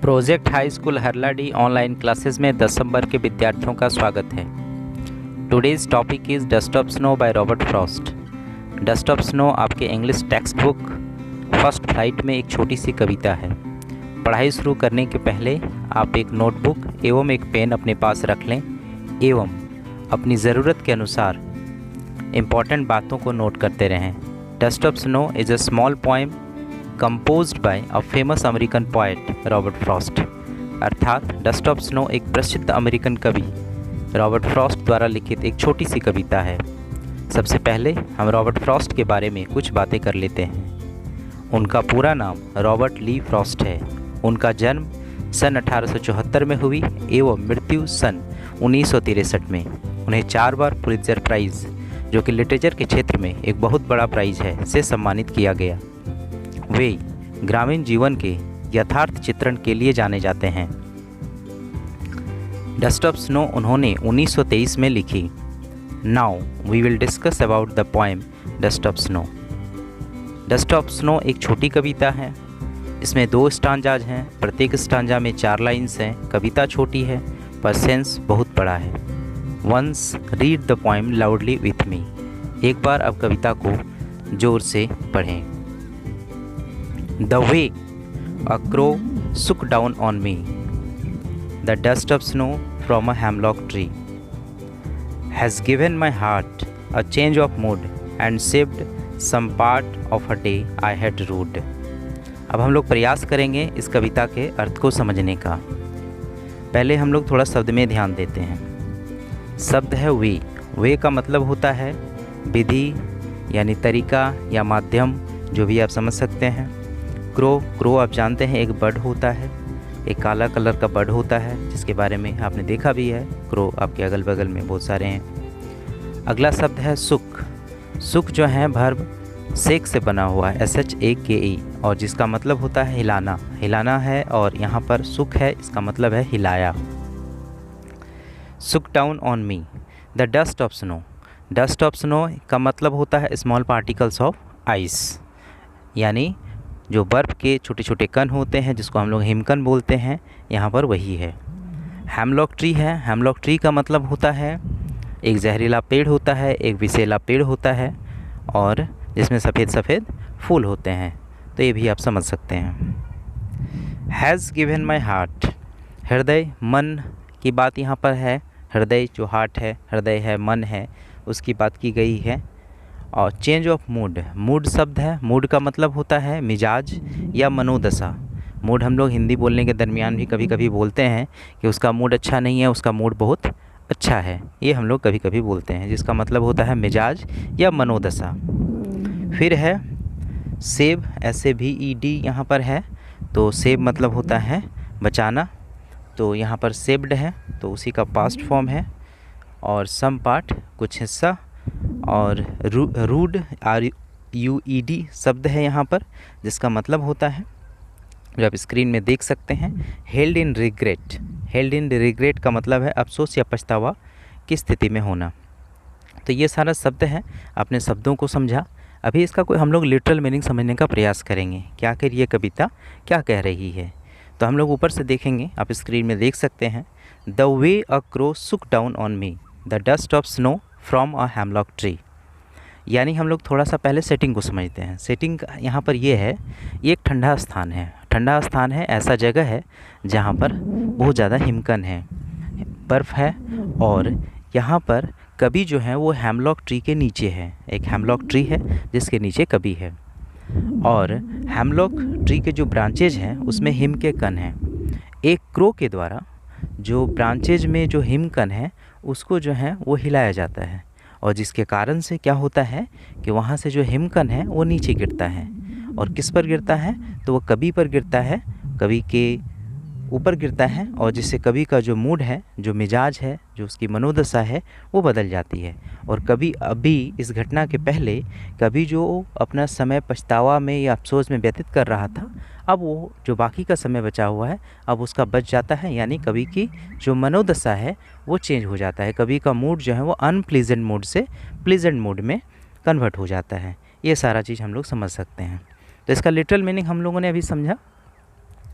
Project high school Harladi online classes में 10 number के विद्यार्थियों का स्वागत है। Today's topic is dust of snow by Robert Frost. Dust of snow आपके English text book first flight में एक छोटी सी कविता है। पढ़ाई शुरू करने के पहले आप एक नोटबुक एवं एक पेन अपने पास रख लें एवं अपनी ज़रूरत के अनुसार इम्पॉर्टेंट बातों को नोट करते रहें। Dust of snow is a small poem composed bye a famous American poet Robert Frost. अर्थात डस्ट ऑफ स्नो एक प्रसिद्ध अमेरिकन कवि रॉबर्ट फ्रॉस्ट द्वारा लिखित एक छोटी सी कविता है। सबसे पहले हम रॉबर्ट फ्रॉस्ट के बारे में कुछ बातें कर लेते हैं। उनका पूरा नाम रॉबर्ट ली फ्रॉस्ट है। उनका जन्म सन 1874 में हुई एवं मृत्यु सन 1963 में। उन्हें 4 बार पुलित्ज़र प्राइज़, जो कि लिटरेचर के क्षेत्र में एक बहुत बड़ा प्राइज़ है, से सम्मानित किया गया। वे ग्रामीण जीवन के यथार्थ चित्रण के लिए जाने जाते हैं। डस्ट ऑफ स्नो उन्होंने 1923 में लिखी। Now we will discuss about the poem dust of snow. Dust of snow एक छोटी कविता है। इसमें 2 स्टांजाज हैं। प्रत्येक स्टांजा में 4 लाइन्स हैं। कविता छोटी है पर सेंस बहुत बड़ा है। Once read the poem loudly with me. एक बार अब कविता को जोर से पढ़ें। The way a crow shook down on me, the dust of snow from a hemlock tree, has given my heart a change of mood and saved some part of a day I had rued। अब हम लोग प्रयास करेंगे इस कविता के अर्थ को समझने का। पहले हम लोग थोड़ा शब्द में ध्यान देते हैं। शब्द है वे। वे का मतलब होता है विधि यानी तरीका या माध्यम, जो भी आप समझ सकते हैं। क्रो आप जानते हैं एक बर्ड होता है, एक काला कलर का बर्ड होता है जिसके बारे में आपने देखा भी है। क्रो आपके अगल बगल में बहुत सारे हैं। अगला शब्द है सुक। सुक जो है वर्ब सेक से बना हुआ है, SHAKE, और जिसका मतलब होता है हिलाना। हिलाना है और यहाँ पर सुक है, इसका मतलब है हिलाया। सुक down on me the dust of snow. Dust of snow का मतलब होता है स्मॉल पार्टिकल्स ऑफ आइस, यानी जो बर्फ़ के छोटे छोटे कण होते हैं जिसको हम लोग हिमकण बोलते हैं, यहाँ पर वही है। हेमलॉक ट्री है। हेमलॉक ट्री का मतलब होता है एक जहरीला पेड़ होता है, एक विषैला पेड़ होता है और जिसमें सफ़ेद सफ़ेद फूल होते हैं। तो ये भी आप समझ सकते हैं। हैज़ गिवन माई हार्ट, हृदय मन की बात यहाँ पर है। हृदय जो हार्ट है, हृदय है, मन है, उसकी बात की गई है। और चेंज ऑफ मूड, मूड शब्द है। मूड का मतलब होता है मिजाज या मनोदशा। मूड हम लोग हिंदी बोलने के दरमियान भी कभी कभी बोलते हैं कि उसका मूड अच्छा नहीं है, उसका मूड बहुत अच्छा है। ये हम लोग कभी कभी बोलते हैं, जिसका मतलब होता है मिजाज या मनोदशा। फिर है सेव, SAVED यहाँ पर है। तो सेव मतलब होता है बचाना, तो यहाँ पर सेव्ड है, तो उसी का पास्ट फॉर्म है। और सम पार्ट कुछ हिस्सा, और रूड RUED शब्द है यहाँ पर, जिसका मतलब होता है जो आप स्क्रीन में देख सकते हैं held in regret. Held in regret का मतलब है अफसोस या पछतावा की स्थिति में होना। तो ये सारा शब्द है, आपने शब्दों को समझा। अभी इसका कोई हम लोग लिटरल मीनिंग समझने का प्रयास करेंगे कि आखिर ये कविता क्या कह रही है। तो हम लोग ऊपर से देखेंगे, आप स्क्रीन में देख सकते हैं। द वे अ क्रो सुक down on me the dust of snow from a hemlock tree. यानी हम लोग थोड़ा सा पहले सेटिंग को समझते हैं। सेटिंग यहाँ पर ये है, ये एक ठंडा स्थान है। ठंडा स्थान है, ऐसा जगह है जहाँ पर बहुत ज़्यादा हिमकण है, बर्फ़ है, और यहाँ पर कभी जो है वो हेमलॉक ट्री के नीचे है। एक हेमलॉक ट्री है जिसके नीचे कभी है, और हेमलॉक ट्री के जो ब्रांचेज हैं उसमें हिम के कण हैं। एक क्रो के द्वारा जो ब्रांचेज में जो हिमकण है उसको जो है वो हिलाया जाता है, और जिसके कारण से क्या होता है कि वहाँ से जो हिमकण है वो नीचे गिरता है। और किस पर गिरता है, तो वो कभी पर गिरता है, कभी के ऊपर गिरता है, और जिससे कभी का जो मूड है, जो मिजाज है, जो उसकी मनोदशा है, वो बदल जाती है। और कभी अभी इस घटना के पहले कभी जो अपना समय पछतावा में या अफसोस में व्यतीत कर रहा था, अब वो जो बाकी का समय बचा हुआ है अब उसका बच जाता है। यानी कभी की जो मनोदशा है वो चेंज हो जाता है। कभी का मूड जो है वो अनप्लीजेंट मूड से प्लीजेंट मूड में कन्वर्ट हो जाता है। ये सारा चीज़ हम लोग समझ सकते हैं। तो इसका लिटरल मीनिंग हम लोगों ने अभी समझा।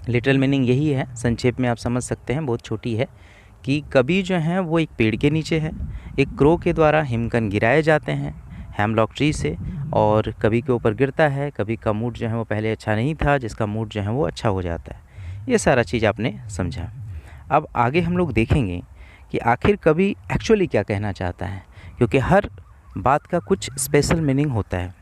लिटरल मीनिंग यही है, संक्षेप में आप समझ सकते हैं, बहुत छोटी है, कि कभी जो है वो एक पेड़ के नीचे है, एक क्रो के द्वारा हिमकण गिराए जाते हैं हेमलॉक ट्री से, और कभी के ऊपर गिरता है, कभी का मूड जो है वो पहले अच्छा नहीं था, जिसका मूड जो है वो अच्छा हो जाता है। ये सारा चीज़ आपने समझा। अब आगे हम लोग देखेंगे कि आखिर कवि एक्चुअली क्या कहना चाहता है, क्योंकि हर बात का कुछ स्पेशल मीनिंग होता है।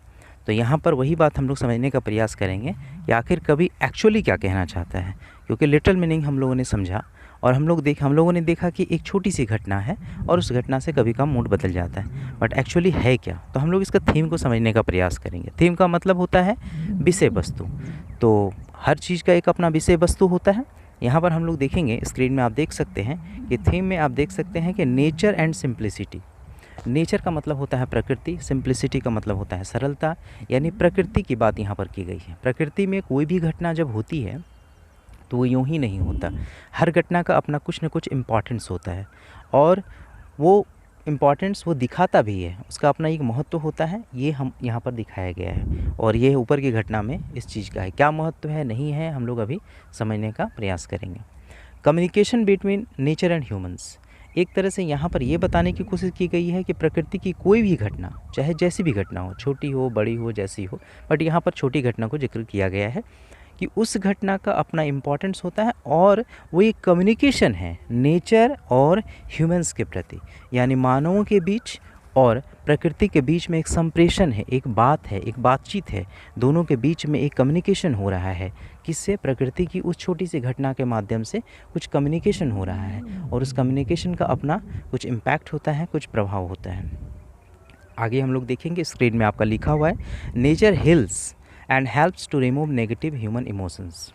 तो यहाँ पर वही बात हम लोग समझने का प्रयास करेंगे कि आखिर कवि एक्चुअली क्या कहना चाहता है, क्योंकि लिटरल मीनिंग हम लोगों ने समझा और हम लोगों ने देखा कि एक छोटी सी घटना है और उस घटना से कवि का मूड बदल जाता है, बट एक्चुअली है क्या। तो हम लोग इसका थीम को समझने का प्रयास करेंगे। थीम का मतलब होता है विषय वस्तु, तो हर चीज़ का एक अपना विषय वस्तु होता है। यहाँ पर हम लोग देखेंगे, स्क्रीन में आप देख सकते हैं कि थीम में आप देख सकते हैं कि नेचर एंड सिंप्लिसिटी। नेचर का मतलब होता है प्रकृति, सिंप्लिसिटी का मतलब होता है सरलता, यानी प्रकृति की बात यहाँ पर की गई है। प्रकृति में कोई भी घटना जब होती है तो वो यूँ ही नहीं होता, हर घटना का अपना कुछ न कुछ इम्पॉर्टेंस होता है, और वो इम्पॉर्टेंस वो दिखाता भी है, उसका अपना एक महत्व होता है। ये हम यहाँ पर दिखाया गया है, और ये ऊपर की घटना में इस चीज़ का है। क्या महत्व है नहीं है, हम लोग अभी समझने का प्रयास करेंगे। Communication between nature and humans, एक तरह से यहाँ पर ये बताने की कोशिश की गई है कि प्रकृति की कोई भी घटना, चाहे जैसी भी घटना हो, छोटी हो बड़ी हो जैसी हो, बट यहाँ पर छोटी घटना को जिक्र किया गया है कि उस घटना का अपना इम्पोर्टेंस होता है, और वो एक कम्युनिकेशन है नेचर और ह्यूमंस के प्रति, यानी मानवों के बीच और प्रकृति के बीच में एक संप्रेषण है, एक बात है, एक बातचीत है, दोनों के बीच में एक कम्युनिकेशन हो रहा है। किससे? प्रकृति की उस छोटी सी घटना के माध्यम से कुछ कम्युनिकेशन हो रहा है, और उस कम्युनिकेशन का अपना कुछ इम्पैक्ट होता है, कुछ प्रभाव होता है। आगे हम लोग देखेंगे, स्क्रीन में आपका लिखा हुआ है, nature heals and helps to remove negative human emotions.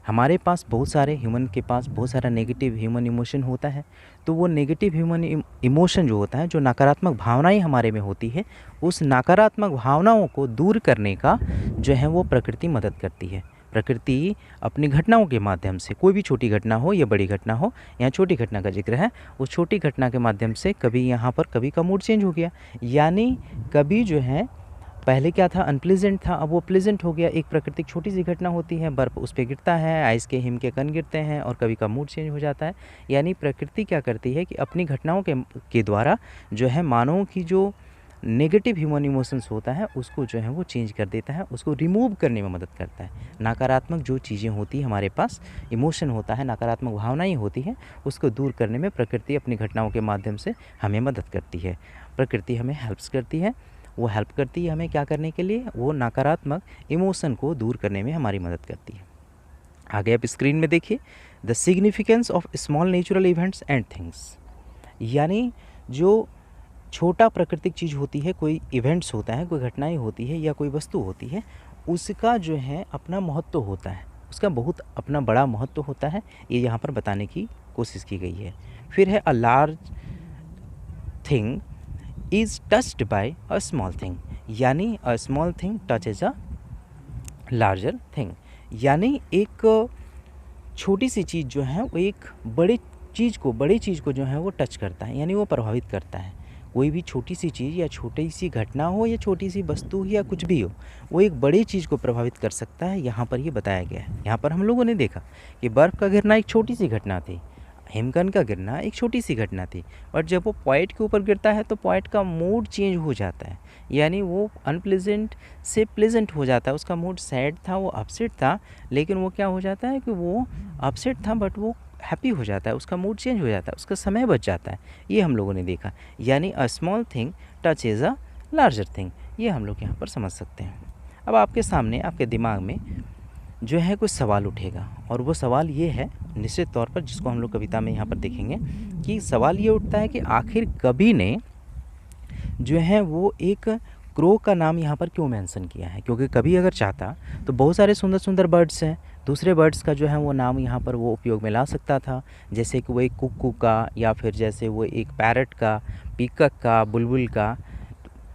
हमारे पास बहुत सारे ह्यूमन के पास बहुत सारा नेगेटिव ह्यूमन इमोशन होता है, तो वो नेगेटिव ह्यूमन इमोशन जो होता है, जो नकारात्मक भावनाएं हमारे में होती है, उस नकारात्मक भावनाओं को दूर करने का जो है वो प्रकृति मदद करती है। प्रकृति अपनी घटनाओं के माध्यम से, कोई भी छोटी घटना हो या बड़ी घटना हो, यहाँ छोटी घटना का जिक्र है, उस छोटी घटना के माध्यम से कभी यहाँ पर कभी का मूड चेंज हो गया, यानी कभी जो है पहले क्या था, अनप्लेजेंट था, अब वो प्लेजेंट हो गया। एक प्राकृतिक छोटी सी घटना होती है, बर्फ़ उस पर गिरता है, आइस के हिम के कण गिरते हैं, और कभी का मूड चेंज हो जाता है। यानी प्रकृति क्या करती है कि अपनी घटनाओं के द्वारा जो है मानवों की जो नेगेटिव ह्यूमन इमोशंस होता है उसको जो है वो चेंज कर देता है, उसको रिमूव करने में मदद करता है। नकारात्मक जो चीज़ें होती हैं हमारे पास, इमोशन होता है, नकारात्मक भावनाएं होती हैं, उसको दूर करने में प्रकृति अपनी घटनाओं के माध्यम से हमें मदद करती है। प्रकृति हमें हेल्प्स करती है, वो हेल्प करती है हमें क्या करने के लिए, वो नकारात्मक इमोशन को दूर करने में हमारी मदद करती है। आगे आप स्क्रीन में देखिए, the significance of small natural events and things, यानी जो छोटा प्राकृतिक चीज़ होती है, कोई इवेंट्स होता है, कोई घटनाएं होती है या कोई वस्तु होती है, उसका जो है अपना महत्व होता है, उसका बहुत अपना बड़ा महत्व होता है, ये यहाँ पर बताने की कोशिश की गई है। फिर है a large thing is touched by a small thing, यानी a small thing touches a larger thing, यानी एक छोटी सी चीज़ जो है वो एक बड़ी चीज़ को जो है वो टच करता है, यानी वो प्रभावित करता है। कोई भी छोटी सी चीज़ या छोटी सी घटना हो या छोटी सी वस्तु या कुछ भी हो, वो एक बड़ी चीज़ को प्रभावित कर सकता है, यहाँ पर ये बताया गया है। यहाँ पर हम लोगों ने देखा कि बर्फ़ का गिरना एक छोटी सी घटना थी, हिमकण का गिरना एक छोटी सी घटना थी, बट जब वो पॉइंट के ऊपर गिरता है तो पॉइंट का मूड चेंज हो जाता है, यानी वो अनप्लेजेंट से प्लेजेंट हो जाता है। उसका मूड सैड था, वो अपसेट था, लेकिन वो क्या हो जाता है कि वो अपसेट था बट वो हैप्पी हो जाता है, उसका मूड चेंज हो जाता है, उसका समय बच जाता है। ये हम लोगों ने देखा, यानी a small thing touch is a larger thing, ये हम लोग यहाँ पर समझ सकते हैं। अब आपके सामने, आपके दिमाग में जो है कुछ सवाल उठेगा, और वो सवाल ये है निश्चित तौर पर, जिसको हम लोग कविता में यहाँ पर देखेंगे, कि सवाल ये उठता है कि आखिर कवि ने जो है वो एक क्रो का नाम यहाँ पर क्यों मेंशन किया है। क्योंकि कभी अगर चाहता तो बहुत सारे सुंदर सुंदर बर्ड्स हैं, दूसरे बर्ड्स का जो है वो नाम यहाँ पर वो उपयोग में ला सकता था, जैसे कि वो एक कुक्कू का, या फिर जैसे वो एक पैरट का, पीकक का, बुलबुल का,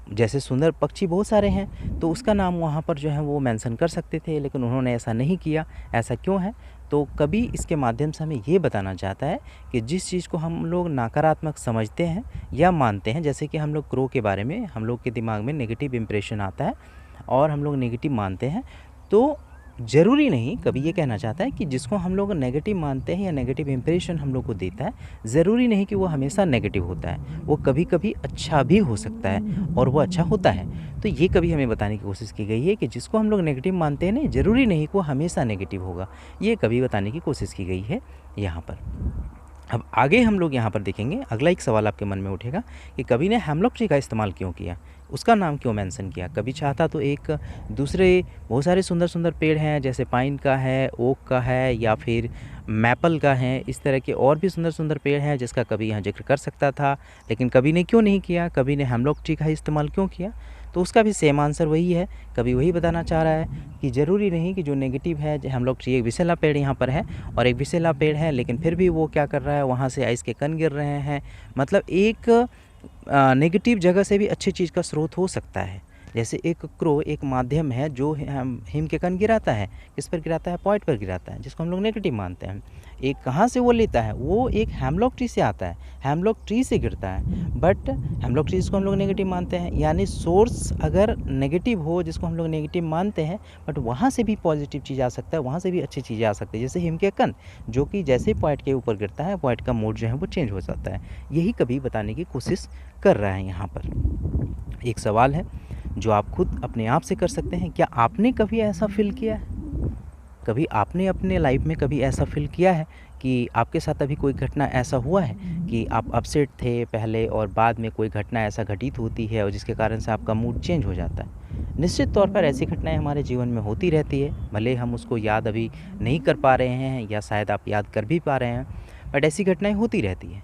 जैसे सुंदर पक्षी बहुत सारे हैं, तो उसका नाम वहाँ पर जो है वो मेंशन कर सकते थे, लेकिन उन्होंने ऐसा नहीं किया। ऐसा क्यों है? तो कभी इसके माध्यम से हमें ये बताना चाहता है कि जिस चीज़ को हम लोग नकारात्मक समझते हैं या मानते हैं, जैसे कि हम लोग क्रो के बारे में हम लोग के दिमाग में नेगेटिव इम्प्रेशन आता है और हम लोग नेगेटिव मानते हैं, तो ज़रूरी नहीं, कभी ये कहना चाहता है कि जिसको हम लोग नेगेटिव मानते हैं या नेगेटिव इंप्रेशन हम लोग को देता है, ज़रूरी नहीं कि वो हमेशा नेगेटिव होता है, वो कभी कभी अच्छा भी हो सकता है और वो अच्छा होता है। तो ये कभी हमें बताने की कोशिश की गई है कि जिसको हम लोग नेगेटिव मानते हैं ना, ज़रूरी नहीं कि वो हमेशा नेगेटिव होगा, ये कभी बताने की कोशिश की गई है यहाँ पर। अब आगे हम लोग यहाँ पर देखेंगे, अगला एक सवाल आपके मन में उठेगा कि कवि ने हेमलॉक ट्री का इस्तेमाल क्यों किया, उसका नाम क्यों मेंशन किया। कवि चाहता तो एक दूसरे बहुत सारे सुंदर सुंदर पेड़ हैं, जैसे पाइन का है, ओक का है, या फिर मैपल का है, इस तरह के और भी सुंदर सुंदर पेड़ हैं जिसका कवि यहाँ जिक्र कर सकता था, लेकिन कवि ने क्यों नहीं किया, कवि ने हेमलॉक ट्री का इस्तेमाल क्यों किया। तो उसका भी सेम आंसर वही है, कभी वही बताना चाह रहा है कि ज़रूरी नहीं कि जो नेगेटिव है, हेमलॉक ट्री एक विषैला पेड़ यहाँ पर है और एक विषैला पेड़ है, लेकिन फिर भी वो क्या कर रहा है, वहाँ से आइस के कण गिर रहे हैं, मतलब एक नेगेटिव जगह से भी अच्छी चीज़ का स्रोत हो सकता है। जैसे एक क्रो एक माध्यम है जो हिम के कण गिराता है, किस पर गिराता है, पॉइंट पर गिराता है, जिसको हम लोग नेगेटिव मानते हैं। एक कहाँ से वो लेता है, वो एक हेमलॉक ट्री से आता है, हेमलॉक ट्री से गिरता है, बट हेमलॉक ट्री जिसको हम लोग नेगेटिव मानते हैं, यानी सोर्स अगर नेगेटिव हो जिसको हम लोग नेगेटिव मानते हैं, बट वहाँ से भी पॉजिटिव चीज़ आ सकता है, वहाँ से भी अच्छी चीज़ें आ सकती है। जैसे हिम के कण जो कि जैसे पॉइंट के ऊपर गिरता है, पॉइंट का मूड जो है वो चेंज हो जाता है। यही कभी बताने की कोशिश कर रहा है यहाँ पर। एक सवाल है जो आप खुद अपने आप से कर सकते हैं, क्या आपने कभी ऐसा फील किया है, कभी आपने अपने लाइफ में कभी ऐसा फील किया है कि आपके साथ अभी कोई घटना ऐसा हुआ है कि आप अपसेट थे पहले और बाद में कोई घटना ऐसा घटित होती है और जिसके कारण से आपका मूड चेंज हो जाता है। निश्चित तौर पर ऐसी घटनाएं हमारे जीवन में होती रहती है, भले हम उसको याद अभी नहीं कर पा रहे हैं या शायद आप याद कर भी पा रहे हैं, बट ऐसी घटनाएं होती रहती हैं।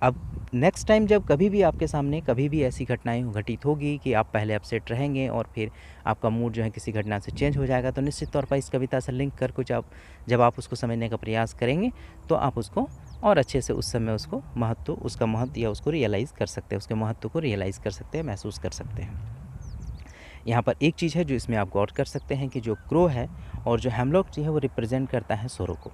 अब नेक्स्ट टाइम जब कभी भी आपके सामने कभी भी ऐसी घटनाएं घटित होगी कि आप पहले अपसेट रहेंगे और फिर आपका मूड जो है किसी घटना से चेंज हो जाएगा, तो निश्चित तौर पर इस कविता से लिंक कर कुछ आप जब आप उसको समझने का प्रयास करेंगे तो आप उसको और अच्छे से उस समय उसको उसका महत्व या उसको रियलाइज़ कर सकते हैं, उसके महत्व को रियलाइज़ कर सकते हैं, महसूस कर सकते हैं। यहाँ पर एक चीज़ है जो इसमें आप गौर कर सकते हैं कि जो क्रो है और जो हेमलॉक ट्री है वो रिप्रेजेंट करता है सोरो को,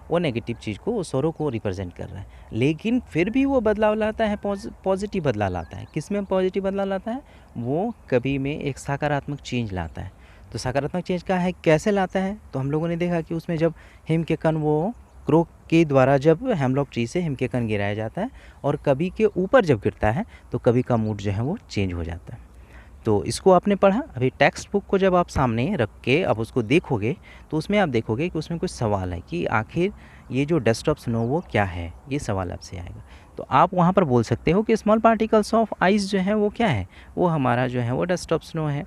वो नेगेटिव चीज़ को, वो सोरो को रिप्रेजेंट कर रहा है, लेकिन फिर भी वो बदलाव लाता है, पॉजिटिव बदलाव लाता है। किस में पॉजिटिव बदलाव लाता है, वो कवि में एक सकारात्मक चेंज लाता है। तो सकारात्मक चेंज क्या है, कैसे लाता है, तो हम लोगों ने देखा कि उसमें जब हिम के कण वो क्रो के द्वारा जब हेमलॉक ट्री से हिम के कण गिराया जाता है और कवि के ऊपर जब गिरता है तो कवि का मूड जो है वो चेंज हो जाता है। तो इसको आपने पढ़ा। अभी टेक्स्ट बुक को जब आप सामने रख के अब उसको देखोगे तो उसमें आप देखोगे कि उसमें कुछ सवाल है कि आखिर ये जो डस्ट ऑफ स्नो वो क्या है, ये सवाल आपसे आएगा। तो आप वहाँ पर बोल सकते हो कि स्मॉल पार्टिकल्स ऑफ आइस जो है वो क्या है, वो हमारा जो है वो डस्ट ऑफ स्नो है।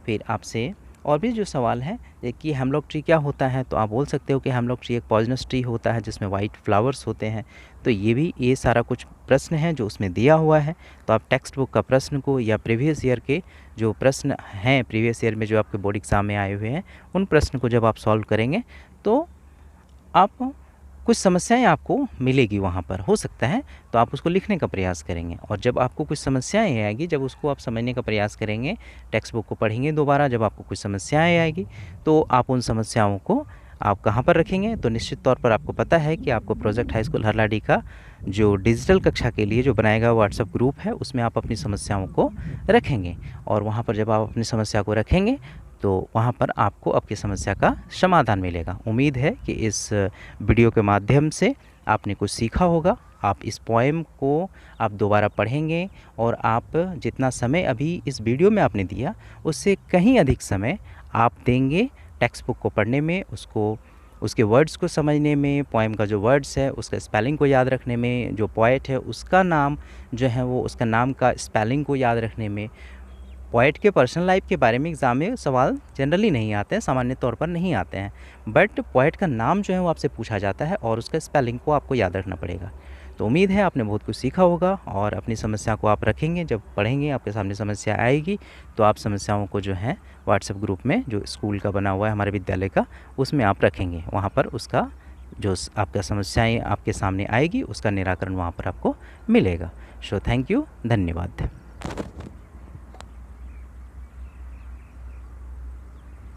फिर आपसे और भी जो सवाल है कि हेमलॉक ट्री क्या होता है, तो आप बोल सकते हो कि हेमलॉक ट्री एक पॉइजनस ट्री होता है जिसमें वाइट फ्लावर्स होते हैं। तो ये सारा कुछ प्रश्न है जो उसमें दिया हुआ है। तो आप टेक्स्ट बुक का प्रश्न को या प्रीवियस ईयर के जो प्रश्न हैं, प्रीवियस ईयर में जो आपके बोर्ड एग्ज़ाम में आए हुए हैं, उन प्रश्न को जब आप सॉल्व करेंगे तो आप कुछ समस्याएं आपको मिलेगी वहाँ पर, हो सकता है, तो आप उसको लिखने का प्रयास करेंगे। और जब आपको कुछ समस्याएं आएगी, जब उसको आप समझने का प्रयास करेंगे, टेक्स्ट बुक को पढ़ेंगे दोबारा, जब आपको कुछ समस्याएं आएगी तो आप उन समस्याओं को आप कहाँ पर रखेंगे, तो निश्चित तौर पर आपको पता है कि आपको प्रोजेक्ट हाई स्कूल हरलाडी का जो डिजिटल कक्षा के लिए जो बनाया गया व्हाट्सएप ग्रुप है उसमें आप अपनी समस्याओं को रखेंगे। और वहाँ पर जब आप अपनी समस्या को रखेंगे तो वहाँ पर आपको आपकी समस्या का समाधान मिलेगा। उम्मीद है कि इस वीडियो के माध्यम से आपने कुछ सीखा होगा। आप इस पोएम को आप दोबारा पढ़ेंगे और आप जितना समय अभी इस वीडियो में आपने दिया उससे कहीं अधिक समय आप देंगे टेक्स्ट बुक को पढ़ने में, उसके वर्ड्स को समझने में, पोएम का जो वर्ड्स है उसका स्पेलिंग को याद रखने में, जो पोएट है उसका नाम जो है वो उसका नाम का स्पेलिंग को याद रखने में। पोएट के पर्सनल लाइफ के बारे में एग्ज़ाम में सवाल जनरली नहीं आते हैं, सामान्य तौर पर नहीं आते हैं, बट पोएट का नाम जो है वो आपसे पूछा जाता है और उसका स्पेलिंग को आपको याद रखना पड़ेगा। तो उम्मीद है आपने बहुत कुछ सीखा होगा और अपनी समस्या को आप रखेंगे, जब पढ़ेंगे आपके सामने समस्या आएगी तो आप समस्याओं को जो है व्हाट्सएप ग्रुप में जो स्कूल का बना हुआ है हमारे विद्यालय का, उसमें आप रखेंगे। वहाँ पर उसका जो आपका समस्याएँ आपके सामने आएगी उसका निराकरण वहाँ पर आपको मिलेगा। सो थैंक यू, धन्यवाद।